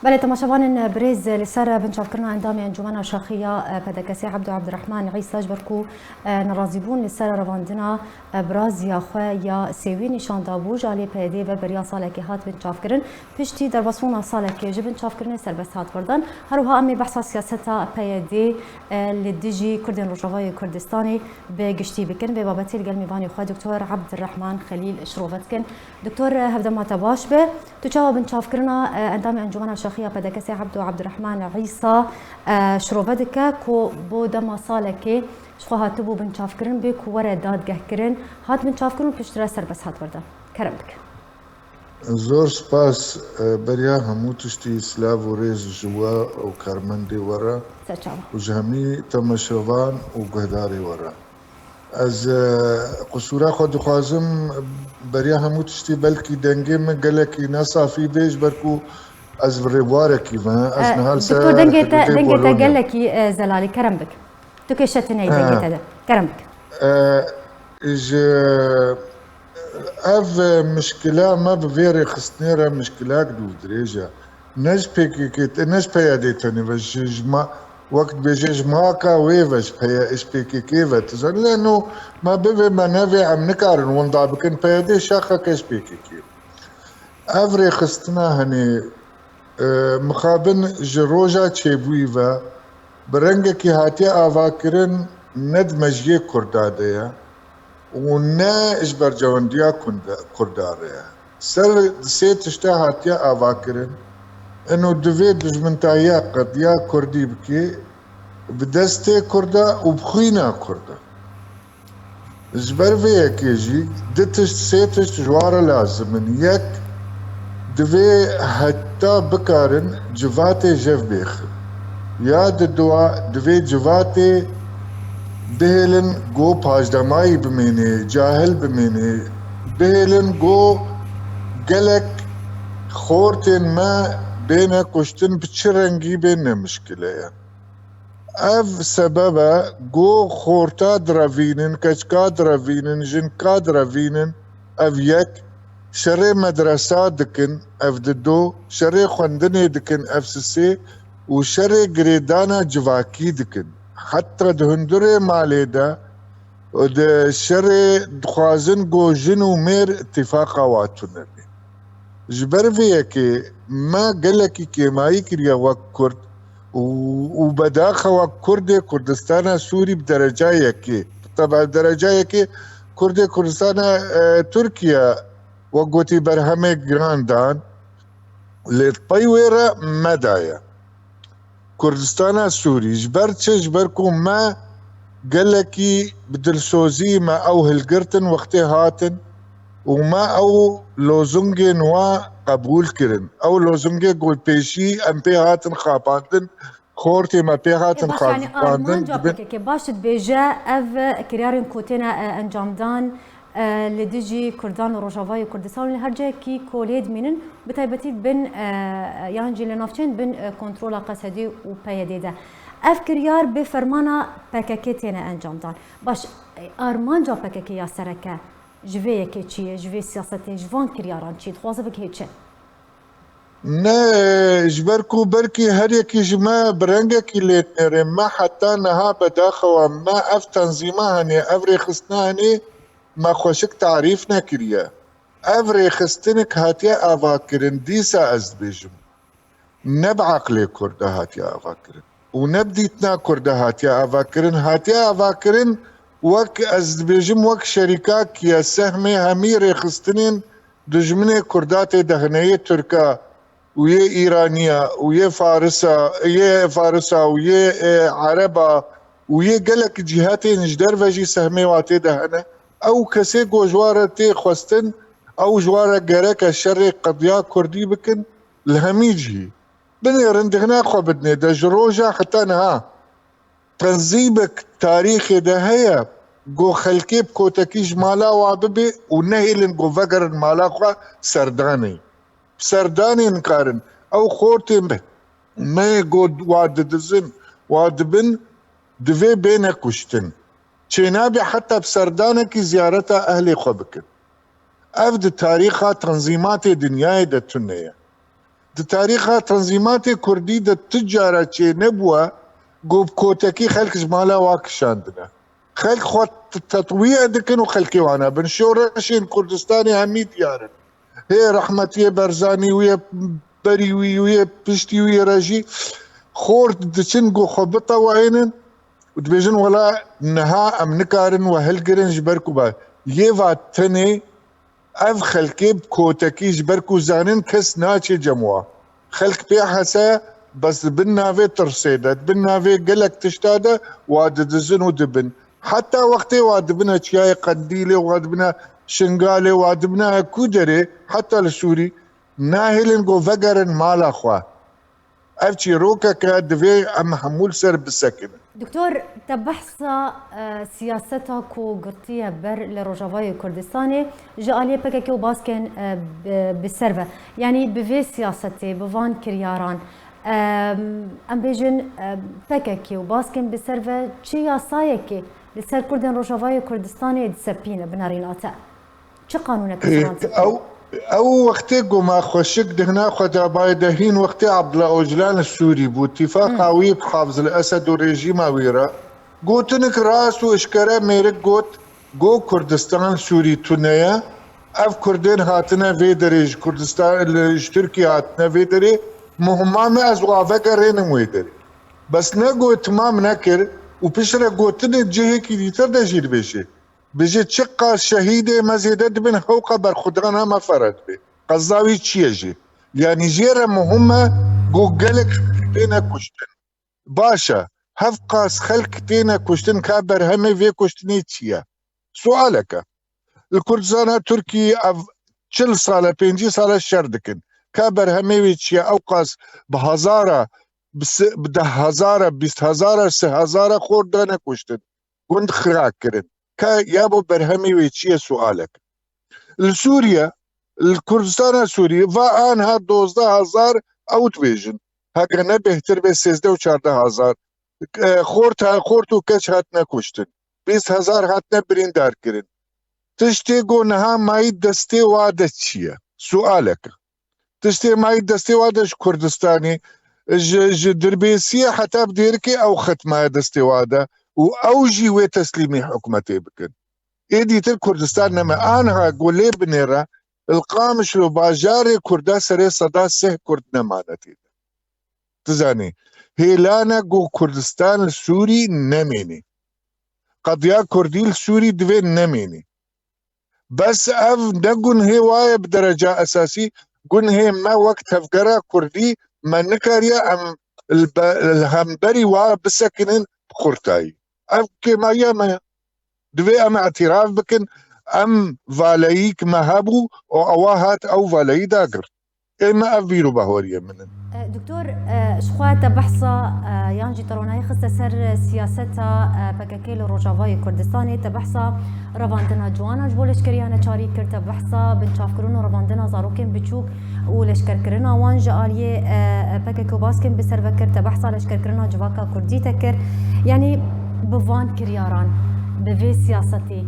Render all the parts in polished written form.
بله تماشاوان بريز لسر بنشافكرنا اندامي انجمن شاخيه پدکسی عبد الرحمن عیسی جبرکو نرازیبون لسر رواندنا برازیا خو یا سوی نشان دابو جالی پیدی و بریا سالکی هات بنشافکرن پشتی در وصفون سالکی جبن شافکرن سربست هات بردن هروها امی بحث سیاستا پیدی لدیجی کردن رجوای کردستانی به گشتی بکن به بابتی الگلمیوانی خو دکتور عبد الرحمن خلیل شروفتکن دکتور هفدما تباش به تو چاو بنشافکرنا اندامي انجمن شاخيه پدکسی عبد الرحمن عیسی شروودک کو بودما سالکی شخو هاتبو بنشافکرن به کو ور دادگه کرن هات بنشافکرن پشترا سربس هات ورده کرمک زور سپاس بریا همو تشتی سلاف و ریز جوا و کارمندی ورا و جهمی تماشاوان و گهداری ورا از قصورا خود خوازم بریا همو تشتی بلکی دنگی من گلکی نصافی بیش برکو از ریوارکی و از نهال سر دکتور دنگتا گلکی زلالی کرم بک تو که شتنی دنگتا ده کرم بک اف مشكلة ما بفيري خستنيرا مشكلة دو دريجة نج بيادي تاني بس جما وقت بيجي جماكا ويفش بيا اش بيكي كيفا تزن لانه ما بيبي ما نافي عم نكارن ونضع بكن بيادي شاخا كاش بيكي كيف افري خستنا هني مخابن جروجا تشيبويفا برنگكي هاتي آواكرن ند مجيه كرداديا ونا اجبر جوانديا كرداريا سر سي تشتا هاتيا آواكرن انو دوی دجمنتايا قضيا كردي بكي بدستي كردا وبخينا كردا جبر فيا كيجي دتش سيتش جوارا لازمن يك دوی حتى بكارن جواتي جف بيخ ياد الدواء دوی جواتي بهلن گو پاجدمایی بمینه جاهل بمینه بهلن گو گلک خورتن ما بين كشتن بتشرنجي بين مشكلة اف سببا جو خورتا درافينن كشكا درافينن جنكا درافينن اف يك شري مدرسة دكن اف ددو شري خندني دكن اف سسي وشري جريدانا جواكي دكن حتى دهندري ماليدا ود شري دخوازن جو جنو مير اتفاقا واتنا جبر فيكي ما قالك كيماي كريا وكرد وبداخة وكردي كردستان سوري بدرجة كي طبعا درجة كي كردي كردستان تركيا وقوتي برهمي جراندان للطيورة مدايا كردستان سوري جبركو ما قالك بدلسوزي ما او هالقرتن وقتي هاتن وما او لوزنگي نوا قبول كرن او لوزنگي قول بيشي ام بي هاتن خاباندن خورتي ما بي هاتن خاباندن يعني ارمان جابك كي باشت بيجا اف كريارن كوتينا انجامدان لديجي كردان روجافاي كردستان هرجا كي كوليد منن بتايبتي بن يانجي لنافچين بن كنترول قصدي و بيديدا اف كريار بفرمانا بكاكيتينا انجامدان باش ارمان جابك يا سركه جوی که چیه جوی سیاستی جوان کریاران چی خوازه بگه چه نه جبركو بركي هر يكي جما برنگكي ليتنري ما حتى نها بداخه وما اف تنظيمها هني افري خستناني ما خوشك تعريفنا كريا افري خستنك هاتيا افاكرن ديسا ازبيجم نبعقلي كردا هاتيا افاكرن ونبديتنا كردا هاتيا افاكرن وك ازبيجم وك شركاك يا سهمي هميري خستنين دجمني كرداتي دهنية تركا ويا ايرانيا ويا فارسا ويا عربا ويا قالك جهاتي نجدر فجي سهمي واتي دهنا او كسي جوارتي خستن او جوارة قراك الشرق قضيا كردي بكن الهميجي بني رندهنا خو بدني دا جروجا حتى نها تنظيمك تاريخي ده هي جو خلكي بكوتكي جمالا وعببي ونهيلن جو فقر مالا خوا سرداني نكارن او خورتي ما يقود وادبن دوي بينا كشتن چينابي حتى بسردانكي زيارتا اهلي خو بكن افد تاريخها تنظيمات دنياي ده تنية تاريخها تنظيمات كردي التجارة شي نبوة قوب كوتكي خلق جمالا واكشاندنا خلق خوات تطويع دكن وخلقي وانا بن شورشين كردستاني همي ديارن هي رحمتي برزاني ويا بريوي ويا بشتي ويا راجي خور دچن قو خبطة وعينن ودبيجن ولا نها ام نكارن وهلقرن جبركو با يفا تني اف خلقي بكوتكي جبركو زانن كس ناچي جموا خلق بيا حسا بس بالنافي ترسيدت بالنافي قلق تشتاده واددزن ودبن حتى وقتي وادبنا تشاي قنديلي وادبنا شنغالي وادبنا كودري حتى السوري ناهلن قو فقرن مالا خوا افتشي روكا كادفي ام حمول سر بالسكن دكتور تبحث سياستك وقرطية بر لروجافاي كردستاني جالية بكاكي وباسكن بالسرفة يعني بفي سياستي بفان كرياران ام بيجن بكاكي وباسكن بالسرفة تشي ياسايكي لسر كردن روجافاي كردستاني دسبينة بناريناتا چه قانونك او وقتي قوما خوشك دهنا خدا بايدهين وقتي عبد الله اوجلان السوري باتفاق عوي بحافظ الاسد وريجيم عويرة قوتنك راس واشكرا ميرك قوت قو كردستان سوري تونيا اف كردين هاتنا فيدريج كردستان تركي هاتنا فيدري مهمامي ازوا فقرين مويدري بس نقو اتمام نكر وبشرا قوتني جهي كي ديتر دجير بيشي بيجي تشقى الشهيدة مزيدت بن حوقة برخدرانا ما فرد بي قصاوي تشيجي يعني جيرة مهمة قلق تينا كشتن باشا هفقاس خلق تينا كشتن كابر همي في كشتني تشيا سؤالك الكردستان تركي چل سالة 5 سالة شردكن كابر همي في تشيا اوقاس بهزارة بده هزارة 20,000 3,000 خوردانا كشتن قند خراك كرن يابو برهمي ويتشي سؤالك لسوريا الكردستان سوريا فانها 12,000 اوت فيجن هكا نبهتر بس 13,000 خورتو كش هاتنا كشتن 20,000 هاتنا بريندار كرن تشتي قو نها ماي دستي وادت شيا سؤالك تشتي ماي دستي وادش كردستاني دربيسية حتى بديركي او ختمة دستي وادا واوجي وتسليمي حكمتي بكن ايدي تل كردستان نما انها قولي بنيرا القامش لو باجاري كردا سري صدا سه كرد نمانتي تزاني هي لانا قو كردستان السوري نميني قضيا كردي السوري دوين نميني بس اف نقن هي واي بدرجة اساسي قن هي ما وقت هفقرا كردي ما نكاريا ام الهمبري وا بسكنين خورتاي أبكي ما ياما دوي أم اعتراف بكن أم فاليك مهابو أو أواهات أو فالي داقر إما أفيرو بهوريا منن دكتور شخوات بحثا يانجي تروناي خصة سياستا بكاكيل روجافاي كردستاني تبحثا رواندنا جوانا جبولش كريانا چاري كر تبحثا بنشاف كرونو رواندنا زاروكين بچوك ولشكر كرنا وانج آلية بكاكو باسكن بسر وكر تبحثا لشكر كرنا جواكا كردي تكر يعني بفان كرياران بفي سياستي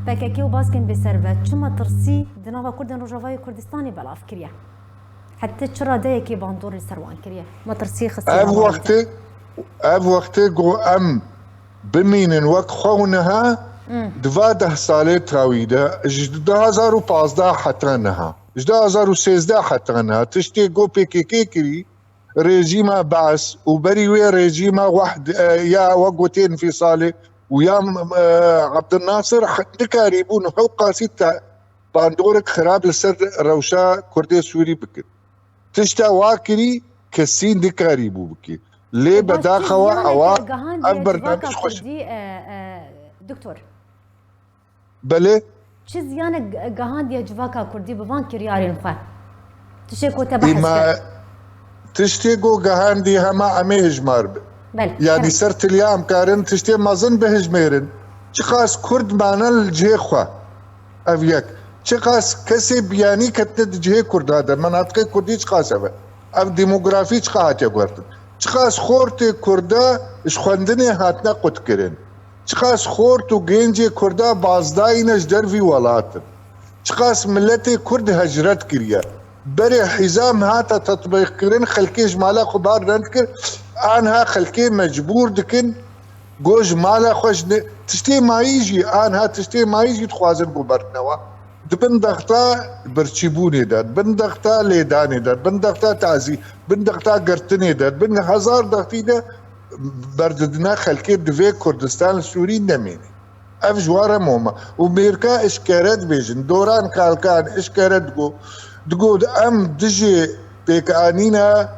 بكاكيو باسكن بسر چما ترسي دناوا كردن روجافاي كردستاني بلا فكريا حتى تشرا دايكي باندور السروان كريه ما ترسي خصي اب وقتي قو ام بمين وقت خونها دفاده صالة تراويده 2015 حتى انها 2016 حتى انها تشتي قو بيكي كري ريجيما بعث وبريوي ريجيما واحد يا وقوتين في صالة ويا عبد الناصر نكاريبون حوقا 6 باندورك خراب لسر روشا كردي سوري بكر تشتا واكري كسين دكاري بو بكي ليه بداخوا اوا برنامج خوش دكتور بله چه زيانه جهان دي جواكا كردي بوان كريارين خا تشيكو تبحث تشتيكو جهان دي هما امي هجمار يعني سرت اليوم كارن تشتي مازن بهجميرن چخاس كرد معنا الجهه خوا افيك چقاس کسی بیانی کتن جه کرد هذا مناطق کردی چقاس هوا اف ديموغرافي چقاس يقولن چقاس خورت کردا اشخوندنی هاتنا قط کرن چقاس خورت و گنج کردا بازداینش در وی ولات چقاس ملت کرد هجرت کریه بري حزام هاتا تطبيق كرن خلكي جمالا خبار نذكر انها خلكي مجبور دكن گوش مالا خوش تشتي ما يجي انها تشتي ما يجي تخوازن ببرنوا دبن دغتا برچيبوني داد بن دغتا ليداني داد بن دغتا تعزي بن دغتا قرتني داد بن هزار دغتي ده برددنا خلكي دوي كردستان السوري نميني اف جواره موما وميركا اشكارات بيجن دوران كالكان اشكارات دقو ام دجي بيكانينا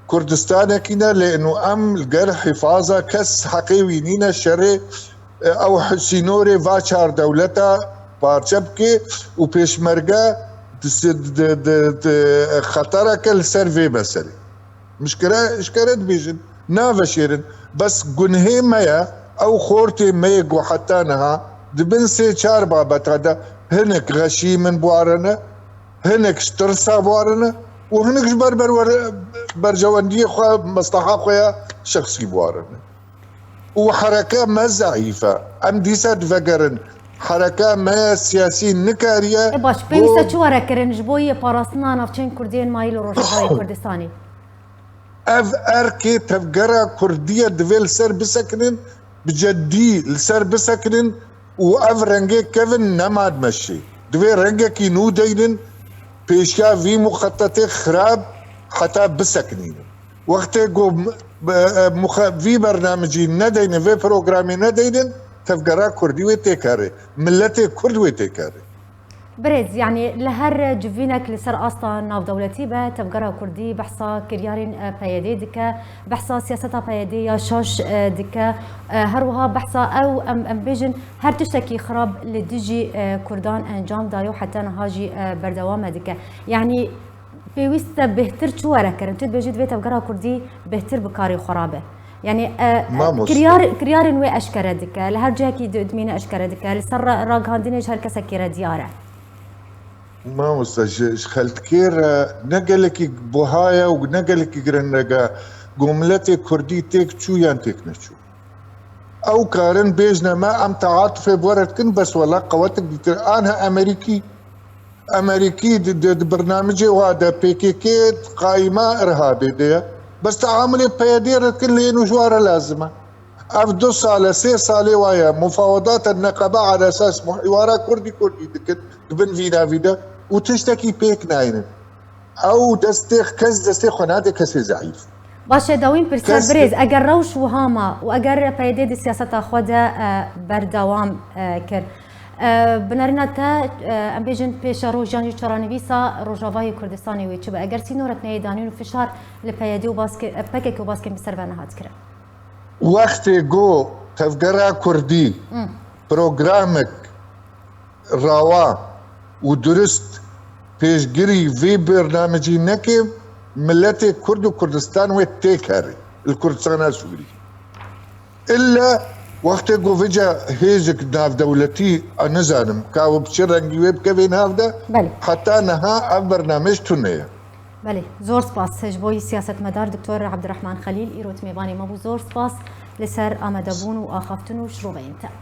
كردستان كينا لانه ام القر حفاظه كس حقيوينينا شري او حسينوري فاشار دولتا بارشبكي وبيشمرقا خطرك السيرفي مسألة مشكلة اشكالات بيجن نافشيرن بس قنهي ميا او خورتي ميق وحتى نها دبنسي شار بابت هذا هنك غشي من بوارنا هنك شترسا بوارنا وهنك برجواندية خوا مصلحة خويا شخصي بوارنا وحركة ما ضعيفة ام ديسات فقرن حركة ما سياسيين نكارية باش بينسا شو ركرن جبوية باراسنا نافشين كردين مايل روشاي كردستاني اف اركي تفقرا كردية دفيل سر بسكنن بجدي السر بسكنن واف رنجي كيفن نماد مشي دفي رنجي كي نو دينن بيشيا في مخططي خراب حتى بسكنين وقت في برنامجي ندين في بروغرامي ندين تفقرا كردي ويتكاري ملتي كرد ويتكاري بريز يعني لهر جفينك لسر اصلا ناف دولتي با تفقرا كردي بحصا كريارين بايدي دكا بحصا سياستا بايدي يا شاش دكا هروها بحصا او ام بيجن هر تشتكي خراب لدجي كردان انجام دايو حتى نهاجي بردوام دكا يعني بيويست بهتر شو ركر انت بيجي بيت تفقرا كردي بهتر بكاري خرابه يعني كريار وي اشكردك لهر جاكي دمينا اشكردك لسر راق هاندينيش هر كسكيره دياره ما مستجيش خلتكير نقلك بوهايا ونقلك جرنجا جملتي كردي تيك شو ينتك نشو او كارن بيجنا ما ام تعاطف بورتكن بس ولا قواتك انا امريكي برنامجي وهذا بيكيكي قائمه ارهابي دي بس تعاملي بيدير كل نجوار لازمه اف 2 سال 3 سال ويا مفاوضات النقابه على اساس حوار كردي دبن فيدا وتشتكي بيك ناين او دستيخ كز دستيخ هنادي كسي ضعيف باشه داوين برسال بريز اگر روش وهاما واگر بيدي سياسه خود بردوام كر بنارنا تا ام بيجن پیش روجانی چرانویسا روجاوای کردستانی وی چه اگر سینورت نیدانین و فشار لپیدی و باسک پکک و باسک بسر و نهاد کرد وقت جو تفقرا كردي بروغرامك روا ودرست بيشجري في برنامجي نكي ملتي كرد وكردستان ويتيكاري الكردستان السوري الا وقت جو فيجا هيجك ناف دولتي انزانم كاو بشرنجي ويب كفين هافدا حتى نها برنامج تونية بله زور سپاس جبوی سیاست مدار دکتور عبدالرحمن خلیل ایروت میوانی مبو زور سپاس لسر آمدبون و آخافتن و شروع بینتا